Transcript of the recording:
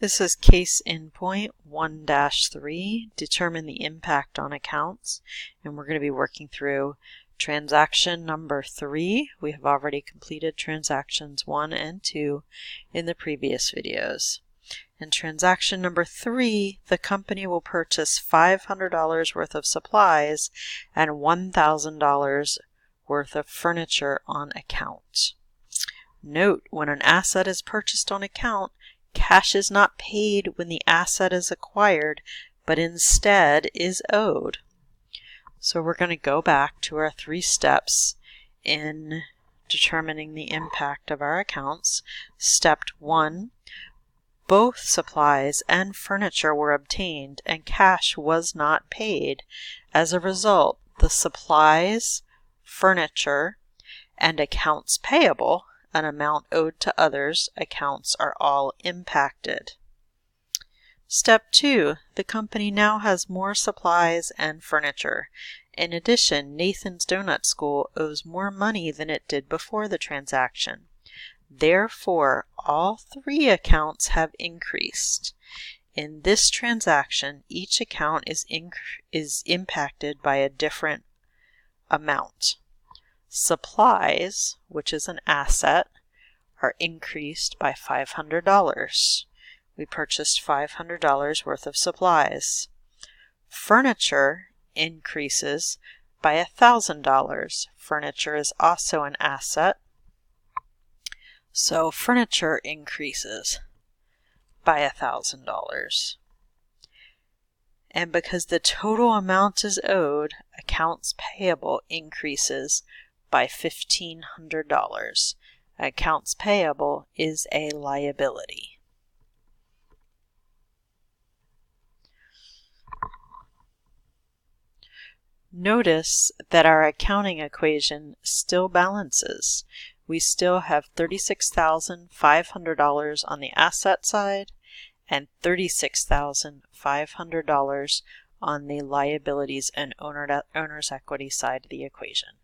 This is case in point 1-3, determine the impact on accounts, and we're going to be working through transaction number 3. We have already completed transactions 1 and 2 in the previous videos. In transaction number 3, the company will purchase $500 worth of supplies and $1,000 worth of furniture on account. Note, when an asset is purchased on account, cash is not paid when the asset is acquired, but instead is owed. So we're going to go back to our 3 steps in determining the impact of our accounts. Step 1, both supplies and furniture were obtained and cash was not paid. As a result, the supplies, furniture, and accounts payable, an amount owed to others, accounts are all impacted. Step 2, the company now has more supplies and furniture. In addition, Nathan's Donut School owes more money than it did before the transaction. Therefore, all 3 accounts have increased. In this transaction, each account is impacted by a different amount. Supplies, which is an asset, are increased by $500. We purchased $500 worth of supplies. Furniture increases by $1,000. Furniture is also an asset, so furniture increases by $1,000. And because the total amount is owed, accounts payable increases by $1,500. Accounts payable is a liability. Notice that our accounting equation still balances. We still have $36,500 on the asset side and $36,500 on the liabilities and owner's equity side of the equation.